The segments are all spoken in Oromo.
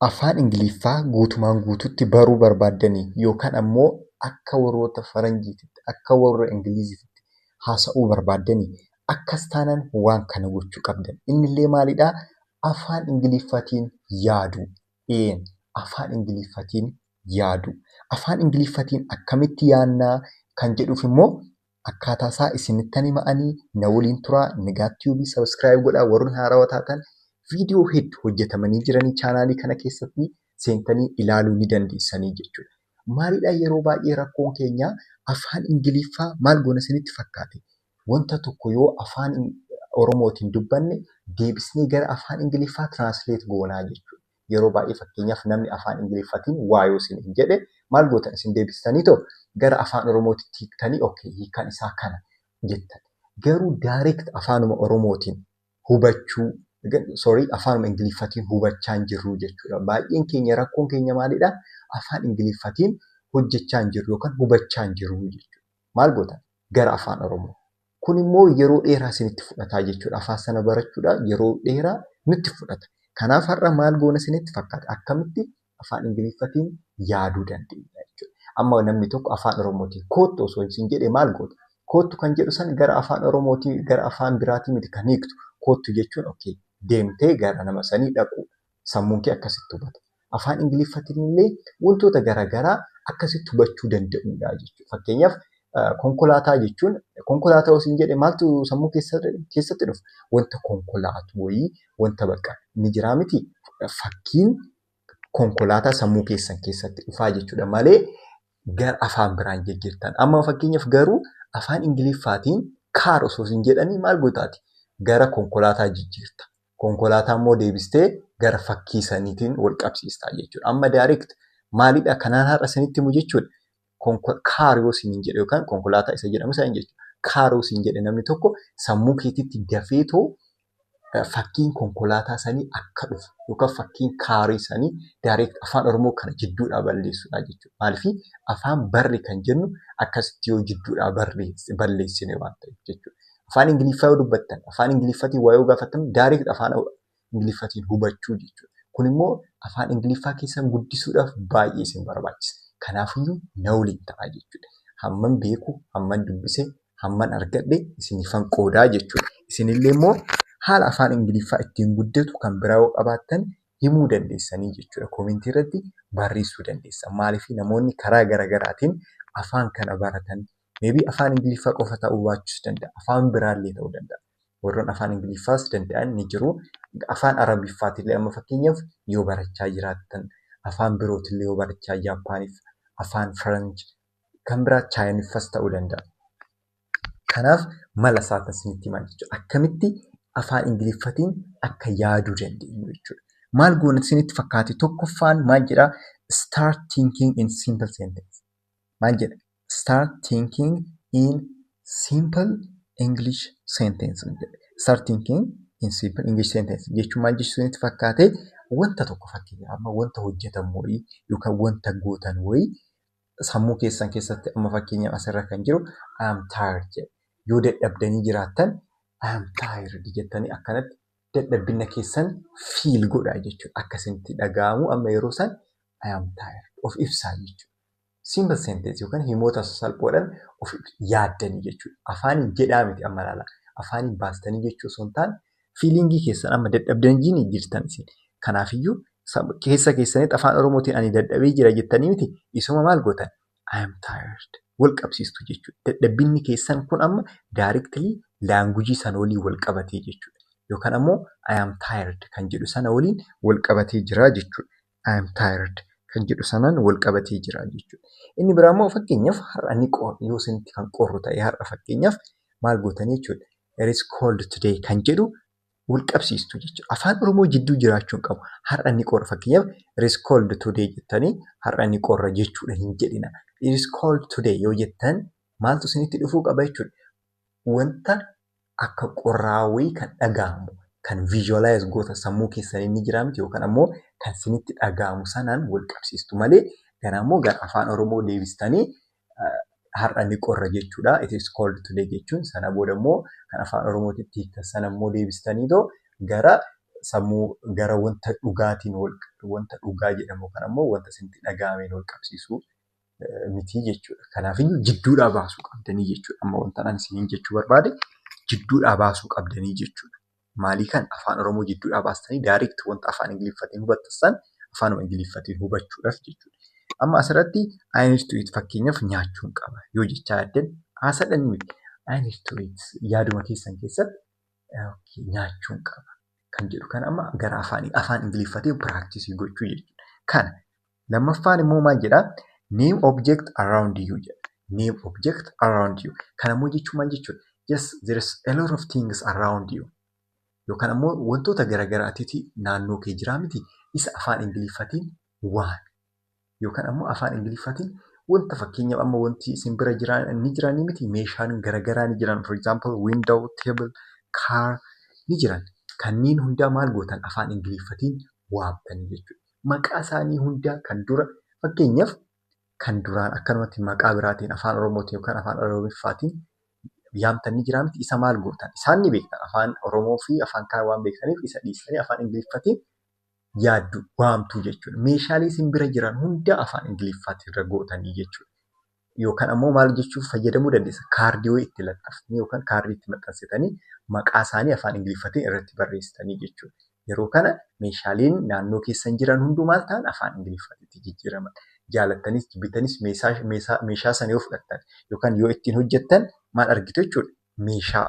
afaan Ingiliffaa guutumaan guutuutti baruu barbaaddanii yookaan ammoo akka warroota faranjiitti akka warra Ingiliziitti haasa'uu barbaaddanii akkas taanaan waan kana gochuu qabdan. Innillee maalidhaa? Afaan Ingiliffaatiin yaaduu. Afaan Ingiliffaatiin yaaduu. Afaan Ingiliffaatiin akkamitti yaadnaa kan jedhuuf immoo akkaataa isaa isinitti hima'anii na waliin turaa. Nigaat Tiyuubii sabiskiraayib godhaa. Warri haarawaa taatan viidiyoo hedduu hojjetamanii jiranii chaanaalii kana keessatti seentanii ilaaluu ni dandeessanii jechuudha. Maalidhaa yeroo baay'ee rakkoon keenya afaan Ingiliffaa maal goona isinitti fakkaate? Wanta tokko yoo afaan Oromootiin dubbanne deebisnee gara afaan Ingiliffaa tiraansleet goonaa jechuudha. Yeroo baay'ee fakkeenyaaf namni afaan Ingiliffaatiin waa yoo isin jedhe maal gootan isin deebistanii too gara afaan Oromootitti hiiktanii hiikaan isaa kana jettan. Garuu daayireekt afaanuma Oromootiin hubachuu afaanuma Ingiliffaatiin hubachaa hin jirru jechuudha. Baay'een keenya rakkoon keenya maalidhaa? Afaan Ingiliffaatiin hojjechaa hin jirru yookaan hubachaa hin jirru jechuudha. Maal gootan? Gara afaan Oromoo. Kun immoo yeroo dheeraa isinitti fudhataa jechuudha. Afaan sana barachuudhaaf yeroo dheeraa nutti fudhata. Kanaaf har'a maal goona isinitti fakkaata? Akkamitti afaan Ingiliffaatiin yaaduu dandeenya jechuudha. Amma namni tokko afaan Oromootiin koottu osoo isin jedhee maal goota? Koottu kan jedhu san gara afaan Oromootii gara afaan biraatii miti kan hiiktu. Koottu jechuun deemtee gara nama sanii dhaqu sammuun kee akkasitti hubata. Afaan Ingiliffaatiin illee wantoota garaagaraa akkasitti hubachuu danda'uudha jechuudha. Fakkeenyaaf konkolaataa jechuun konkolaataa osoo hin jedhe maaltu sammuu keessatti dhufa? Wanta konkolaatu wayii wanta bakka ni jiraa miti. Fakkiin konkolaataa sammuu keessatti dhufaa jechuudha malee gara afaan biraan jijjiirtan. Amma fakkeenyaaf garuu afaan Ingiliffaatiin kaar osoo hin jedhanii maal gootaati? Gara konkolaataa jijjiirta. Konkolaataa immoo deebistee gara fakkii saniitiin wal qabsiistaa jechuudha. Amma daayireekt maalidhaa kanaan har'a isinitti himu jechuudha. Kaar yoo isin jedhe yookaan konkolaataa isa jedhamu isaan jechuudha. Kaar yoo isin jedhe namni tokko sammuu keetitti dafeetoo fakkiin konkolaataa sanii akka dhufu yookaan fakkiin kaarii sanii daayireekt afaan Oromoo kana jidduudhaa balleessuudha jechuudha. Maaliif afaan barri kan jennu akkasitti yoo jidduudhaa balleessine waan ta'eef jechuudha. Afaan Ingiliffaa yoo dubbattan afaan Ingiliffaatiin waa yoo gaafattan daayireekt afaan Ingiliffaatiin hubachuu jechuudha. Kun immoo afaan Ingiliffaa keessan guddisuudhaaf baay'ee isin barbaachisa. Kanaafiyyuu na waliin ta'a jechuudha. Hamman beeku, hamman dubbise, hamman argadhe isinifan qoodaa jechuudha. Isinillee immoo haala afaan Ingiliffaa ittiin guddatu kan biraa yoo qabaattan himuu dandeessanii jechuudha. Koomentii irratti barreessuu dandeessa. Maaliif namoonni karaa garaagaraatiin afaan kana baratan maybe afaan Ingiliffaa qofa ta'uu baachuus danda'a. Afaan biraallee ta'uu danda'a. Warroon afaan Ingiliffaas danda'an ni jiru. Afaan Arabiffaatillee amma fakkeenyaaf yoo barachaa jiraattan afaan birootillee yoo barachaa Jaappaaniif afaan Faranj kan biraa Chaayiniffas ta'uu danda'a. Kanaaf mala isaatan isinitti himaa jechuudha. Akkamitti afaan Ingiliffaatiin akka yaaduu dandeenyu jechuudha. Maal goona isinitti fakkaate? Tokkoffaan maal jedhaa? Start thinking in simple sentence. Maal jedha? Start thinking in simple English sentence. Start thinking in simple English sentence jechuun maal jechuun isinitti fakkaate? Wanta tokko fakkeenyaaf amma wanta hojjetamu wayii yookaan wanta gootan wayii sammuu keessan keessatti amma fakkeenyaaf asirra kan jiru I am tired jedha. Yoo dadhabdanii jiraattan I am tired jettanii akkanatti dadhabbina keessan fiil godhaa jechuudha. Akkasitti dhaga'amu amma yeroo san I am tired of ibsaa jechuudha. Simple sentence yookaan himoota salphoodhaan of yaaddanii jechuudha. Afaaniin jedhaa miti amma laala. Afaaniin baastanii jechuu osoo hin taane fiilingii keessan amma dadhabdanii jirtan isin. Kanaafiyyuu keessa keessanitti afaan Oromootiin ani dadhabee jira jettanii miti isuma maal gootan? I am tired. Wal qabsiistu jechuudha. Dadhabbinni keessan kun amma daayireektilii laangujii sana waliin wal qabatee jechuudha. Yookaan ammoo I am tired kan jedhu sana waliin wal qabatee jira jechuudha. I am tired kan jedhu sanaan wal qabatee jira jechuudha. Inni biraa immoo fakkeenyaaf har'a ni yoo isinitti kan qorru ta'e har'a fakkeenyaaf maal gootanii jechuudha. It is cold today kan jedhu wal qabsiistu jechuudha. Afaan Oromoo jidduu jiraachuun qabu. Har'a ni qorra fakkeenyaaf it is cold today jettanii har'a ni qorra jechuudha hin jedhina. It is cold today yoo jettan maaltu isinitti dhufuu qaba jechuudha. Wanta akka qorraawwii kan dhaga'amu kan visualize goota sammuu keessanii ni jira miti yookaan ammoo kan isinitti dhaga'amu sanaan wal qabsiistu malee gara ammoo gara afaan Oromoo deebistanii har'a ni qorra jechuudha. It is cold today jechuun sana booda immoo kan afaan Oromootitti hiiktan sana immoo deebistanii gara sammuu gara wanta dhugaatiin wanta dhugaa jedhamu kan ammoo wanta isinitti dhaga'ameen wal qabsiisuu miti jechuudha. Kanaafiyyuu jidduudhaa baasuu qabdanii jechuudha. Amma wanta ani isiniin jechuu barbaade jidduudhaa baasuu qabdanii jechuudha. Maalii kan afaan Oromoo jidduudhaa baastanii daayirekt wanta afaan Ingiliffatiin hubattan afaanuma Ingiliffatiin hubachuudhaaf jechuudha. Amma asirratti I need to eat fakkeenyaaf nyaachuun qaba yoo jechaa yaaddan haasadhanii miti. I need to eat yaaduma keessan keessatti nyaachuun qaba kan jedhu kan amma gara afaan Ingiliffatiin piraaktisii gochuu jechuudha. Kana lammaffaan immoo maal jedhaa? Name object around you jedha. Name object around you. Kana immoo jechuun maal jechuudha? Yes, there is a lot of things around you. Yookaan ammoo wantoota garaagaraatiiti naannoo kee jiraa miti. Isa afaan Ingiliffatiin waan. Yookaan ammoo afaan Ingiliffatiin wanta fakkeenyaaf amma wanti isin bira ni jiranii miti. Meeshaan garaagaraa ni jiran. For example, window, table, car ni jiran. Kanneen hundaa maal gootan afaan Ingiliffatiin waamtanii jechuudha. Maqaa isaanii hundaa kan dura fakkeenyaaf kan duraan akkanumatti maqaa biraatiin afaan Oromootiin yookaan afaan Oromiffaatiin yaamtanii jiraa miti. Isa maal gootan? Isaan ni beektan. Afaan Oromoo fi afaan kaan waan beektaniif isa dhiistanii afaan Ingiliffatiin yaaddu waamtuu jechuudha. Meeshaalee isin bira jiran hunda afaan Ingiliffaatiin irra gootanii jechuudha. Yookaan ammoo maal jechuuf fayyadamuu dandeessa? Kaardii wayii itti laxxaftanii yookaan kaardii itti maxxansitanii maqaa isaanii afaan Ingiliffatiin irratti barreessitanii jechuudha. Yeroo kana meeshaaleen naannoo keessan jiran hunduu maal ta'an afaan Ingiliffaatti jijjiiraman. Jaalattanis bitanis meeshaa sana yoo fudhattan yookaan yoo ittiin hojjettan maal argitu jechuudha?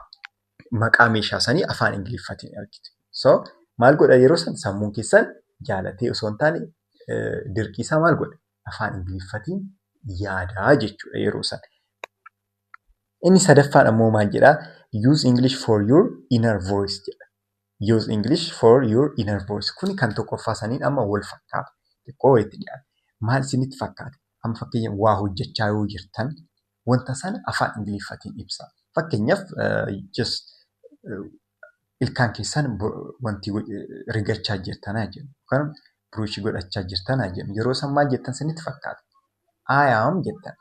Maqaa meeshaa sanii afaan Ingiliffatiin argitu. So maal godha yeroo san sammuun keessan jaalatee osoo hin taane dirqiisaa maal godha? Afaan Ingiliffatiin yaadaa jechuudha yeroo san. Inni sadaffaan ammoo maal jedhaa? Use English for your inner voice jedha. Use English for your inner voice. Kuni kan tokkoffaa saniin amma wal fakkaata. Xiqqoo walitti dhiyaata. Maal isinitti fakkaata? Amma fakkeenyaaf waa hojjechaa yoo jirtan wanta sana afaan Ingiliffatiin ibsa. Fakkeenyaaf ilkaan keessan wanti rigachaa jirtanaa jedhu yookaan buruushii godhachaa jirtanaa jedhu yeroo san maal jettan isinitti fakkaata? I am jettan.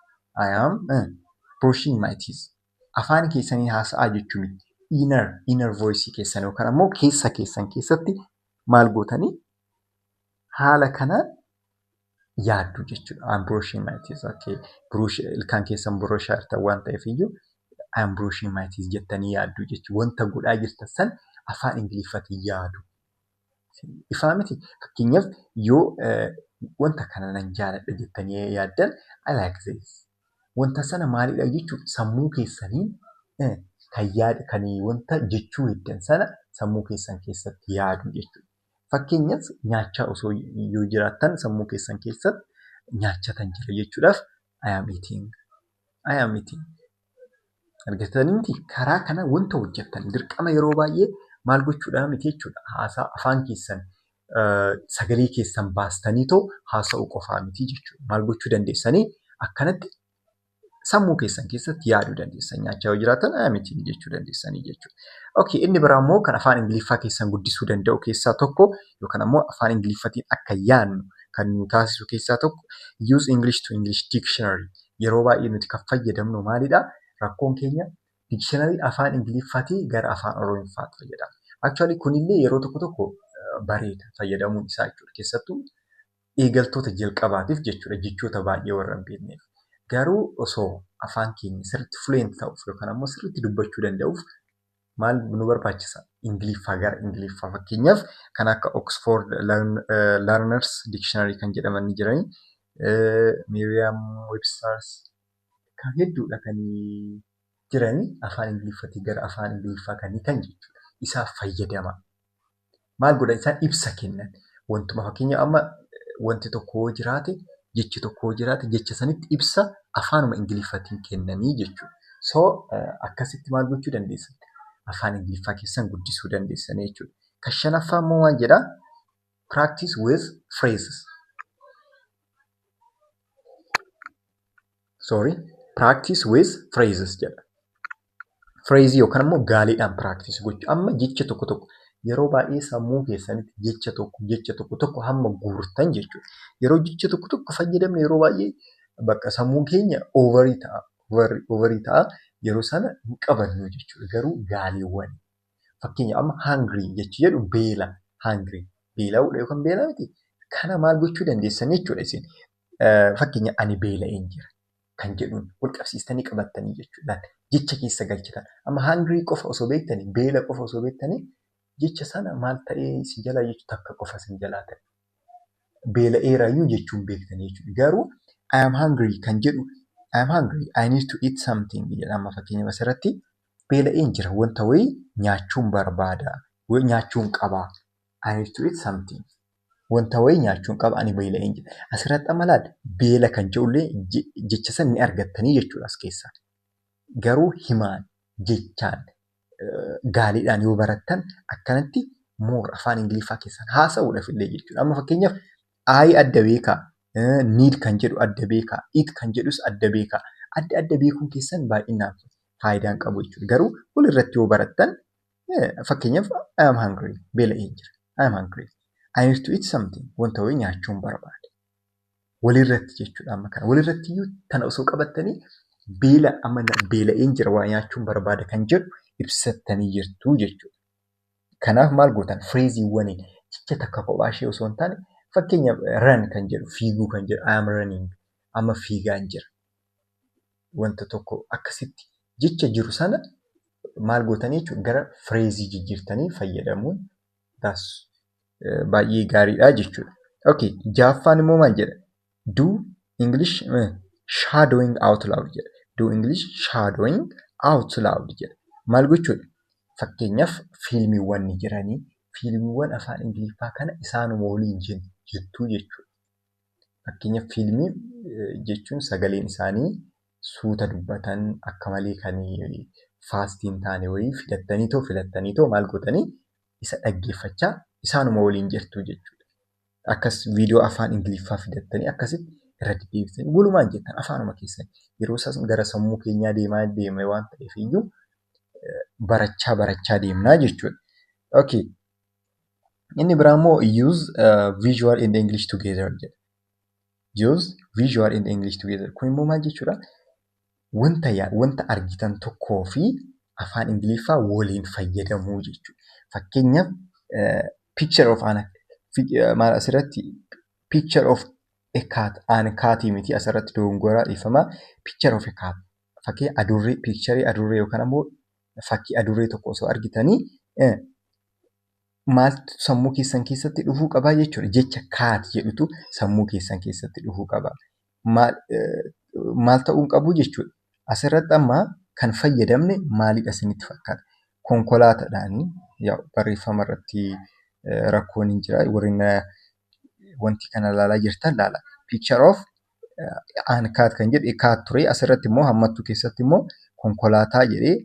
I am brushing my teeth. Afaan keessanii haasa'aa jechuun inner voice keessan yookaan ammoo keessa keessan keessatti maal gootanii haala kanaan yaaddu jechuudha. I'm brushing my teeth. Okay. Ilkaan keessan burushaa jirtan waan ta'eef iyyuu I'm brushing my teeth jettanii yaaddu jechuudha. Wanta godhaa jirtan san afaan Ingiliffatiin yaadu. Ifaa miti. Fakkeenyaaf yoo wanta kana nan jaaladha jettanii yaaddan I like this. Wanta sana maalidha jechuudha? Sammuu keessaniin kan yaada kan wanta jechuu heddan sana sammuu keessan keessatti yaadu jechuudha. Fakkeenyaaf nyaachaa osoo yoo jiraattan sammuu keessan keessatti nyaachatan jira jechuudhaaf I am eating. I am eating. Argatanii miti karaa kana wanta hojjettan dirqama yeroo baay'ee maal gochuudhaa miti jechuudha. Haasaa afaan keessan sagalee keessan baastanii too haasa'uu qofaa miti jechuudha. Maal gochuu dandeessanii akkanatti sammuu keessan keessatti yaaduu dandeessan. Nyaachaa yoo jiraatan I am eating jechuu dandeessanii jechuudha. Okay, inni biraa immoo kan afaan Ingiliffaa keessan guddisuu danda'u keessaa tokko yookaan ammoo afaan Ingiliffatiin akka yaadnu kan nu taasisu keessaa tokko use English to English dictionary. Yeroo baay'ee nuti kan fayyadamnu maalidhaa? Rakkoon keenya dictionary afaan Ingiliffaatii gara afaan Oromiffaatti fayyadama. Actually kunillee yeroo tokko bareeda fayyadamuun isaa jechuudha. Keessattuu eegaltoota jalqabaatiif jechuudha jechoota baay'ee warra hin beekneef. Garuu osoo afaan keenya sirriitti fluent ta'uuf yookaan ammoo sirriitti dubbachuu danda'uuf maal nu barbaachisa? Ingiliffaa gara Ingiliffaa fakkeenyaaf kan akka Oxford Learners Dictionary kan jedhaman ni jiranii. Merriam-Webster's kan hedduudha kan jiranii afaan Ingiliffaatii gara afaan Ingiliffaa kan jechuudha. Isaaf fayyadama. Maal godhan isaan ibsa kennan. Wantuma fakkeenyaaf amma wanti tokko jiraate jechi tokko jiraate jecha sanitti ibsa afaanuma Ingiliffaatiin kennanii jechuudha. So akkasitti maal gochuu dandeessan? Afaan Ingiliffaa keessan guddisuu dandeessan jechuudha. Kan shanaffaa immoo waan jedhaa? Practice with phrases. Practice with phrases jedha. Phrase yookaan immoo gaaleedhaan practice gochuu. Amma jecha tokko yeroo baay'ee sammuu keessanitti jecha tokko hamma guurtan jechuudha. Yeroo jecha tokko fayyadamne yeroo baay'ee bakka sammuun keenya overii ta'a. Yeroo sana hin qabannu jechuudha. Garuu gaaleewwan. Fakkeenya amma hungry jechi jedhu beela. hungry. Beela'uudha yookaan beela miti. Kana maal gochuu dandeessan jechuudha isin. Fakkeenya ani beela'een jira kan jedhuun wal qabsiistanii qabattanii jechuudha. Jecha keessa galchitan. Amma hungry qofa osoo beektanii, beela qofa osoo beektanii jecha sana maal ta'ee si jalaa jechuun takka qofa si jalaa ta'e. Beela'eeraayyuu jechuun beektanii jechuudha. Garuu I am hungry kan jedhu I am hungry, I need to eat something jedhama fakkeenya asirratti. Beela'een jira wanta wayii nyaachuun barbaada. Nyaachuun qaba. I need to eat something. Wanta wayii nyaachuun qaba ani beela'een jira. Asirratti amalaadha beela kan jedhullee jecha san ni argattanii jechuudha as keessaa. Garuu himaan jechaan gaaliidhaan yoo barattan akkanatti moor afaan Ingiliffaa keessaan haasa'uudhaaf illee jechuudha. Amma fakkeenyaaf I adda beekaa, need kan jedhu adda beekaa, eat kan jedhus adda beekaa. Adda beekuun keessan baay'inaan faayidaan qabu jechuudha. Garuu walirratti yoo barattan fakkeenyaaf I am hungry beela'een jira. I am hungry. I need to eat something. Wanta wayii nyaachuun barbaada. Walirratti jechuudha amma kana. Walirratti iyyuu tana osoo qabattanii beela amma beela'een jira waa nyaachuun barbaada kan jedhu ibsattanii jirtu jechuudha. Kanaaf maal gootan fireeziiwwaniin jecha takka kophaa ishee osoo hin taane fakkeenyaaf run kan jedhu fiiguu kan jedhu I am running amma fiigaan jira. Wanta tokko akkasitti jecha jiru sana maal gootanii jechuudha gara fireezii jijjiirtanii fayyadamuun baay'ee gaariidha jechuudha. Okay, jaaffaan immoo maal jedha? Do English shadowing out loud jedha. Do English shadowing out loud jedha. Maal gochuudha? Fakkeenyaaf fiilmiiwwan ni jiranii. Fiilmiiwwan afaan Ingiliffaa kana isaanuma waliin jettuu jechuudha. Fakkeenyaaf fiilmii jechuun sagaleen isaanii suuta dubbatan akka malee kan faastiin taane wayii filattanii maal gootanii isa dhaggeeffachaa isaanuma waliin jirtu jechuudha. Akkas viidiyoo afaan Ingiliffaa fidattanii akkasitti irra deddeebisanii walumaan jettan afaanuma keessan yeroo gara sammuu keenyaa deema waan ta'eef iyyuu barachaa deemnaa jechuudha. Okay. Inni biraa immoo use visual and English together jedha. Use visual and English together. Kun immoo maal jechuudha? Wanta argitan tokkoo fi afaan Ingiliffaa waliin fayyadamuu jechuudha. Fakkeenyaaf picture of maal asirratti picture of a cat kaatii miti asirratti dogongoraa dhiifama. Picture of a cat. Fakkii adurree picture adurree yookaan immoo fakkii adurree tokko osoo argitanii maaltu sammuu keessan keessatti dhufuu qabaa jechuudha. Jecha kaat jedhutu sammuu keessan keessatti dhufuu qaba. Maal ta'uu qabu jechuudha. Asirratti amma kan fayyadamne maalidha isinitti fakkaata? Konkolaataadhaani barreeffama irratti rakkoon hin jira. Wanti kana ilaalaa jirtan laala. Picture of kaat kan jedhu kaat ture. Asirratti immoo hammattuu keessatti immoo konkolaataa jedhee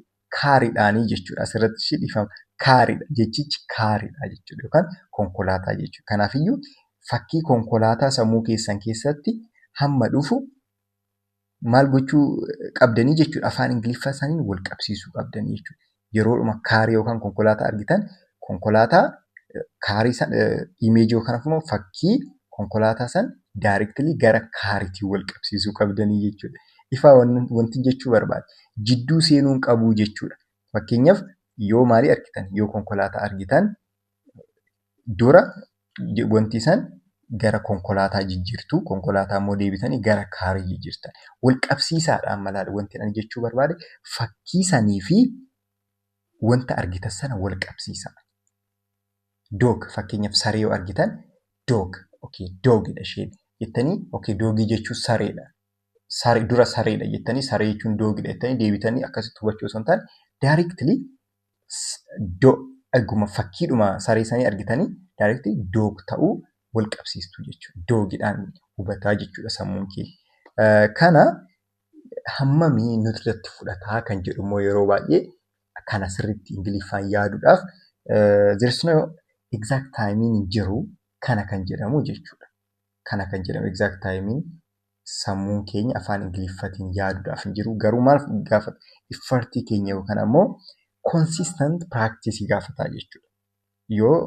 kaariidhaanii jechuudha. Asirratti ishee dhiifama. Kaariidha. Jechichi kaariidha jechuudha yookaan konkolaataa jechuudha. Kanaafiyyuu fakkii konkolaataa sammuu keessan keessatti hamma dhufu maal gochuu qabdanii jechuudha. Afaan Ingiliffaa isaaniin wal qabsiisuu qabdanii jechuudha. Yeroodhuma kaarii yookaan konkolaataa argitan konkolaataa kaarii sana imeejii yookaan immoo fakkii konkolaataa san daayireektilii gara kaariitiin wal qabsiisuu qabdanii jechuudha. Ifaa wanti jechuu barbaada. Jidduu seenuun qabuu jechuudha. Fakkeenyaaf yoo maalii argitan yoo konkolaataa argitan dura wanti san gara konkolaataa jijjiirtu konkolaataa immoo deebitanii gara kaarii jijjiirtan wal qabsiisaadhaan malaadha wanti ani jechuu barbaade fakkii sanii fi wanta argitan sana wal qabsiisa. Dog fakkeenyaaf saree yoo argitan dog okay dogidha isheen jettanii okay dogii jechuun sareedha. Saree dura sareedha jettanii saree jechuun dogidha jettanii deebitanii akkasitti hubachuu osoo hin taane daayireektilii egguma fakkiidhuma saree sanii argitanii daayireektilii dog ta'uu wal qabsiistuu jechuudha. Dogidhaan hubataa jechuudha sammuun kee. Kana hammamii nuti irratti fudhataa kan jedhu immoo yeroo baay'ee kana sirriitti Ingiliffaan yaaduudhaaf there is no exact timing jiru kana kan jedhamu jechuudha. Kana kan jedhamu exact timing sammuun keenya afaan Ingiliffaatiin yaaduudhaaf hin jiru. Garuu maal gaafata? Effortii keenya yookaan ammoo consistent practice gaafataa jechuudha. Yoo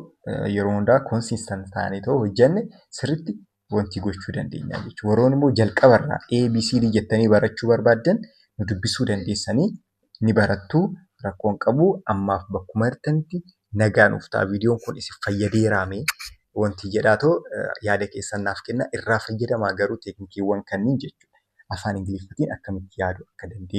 yeroo hundaa consistent taanee ta'uu hojjenne sirriitti wanti gochuu dandeenya jechuudha. Warroon immoo jalqabarraa ABCD jettanii barachuu barbaaddan nu dubbisuu dandeessanii ni barattuu rakkoon qabu ammaaf bakkuma jirtanitti nagaan uftaa viidiyoon kun isin fayyadeeraame wanti jedhaatoo yaada keessan naaf kenna irraa fayyadamaa garuu teeknikiiwwan kanneen jechuudha. Afaan Ingiliffaatiin akkamitti yaaduu akka dandeenyu.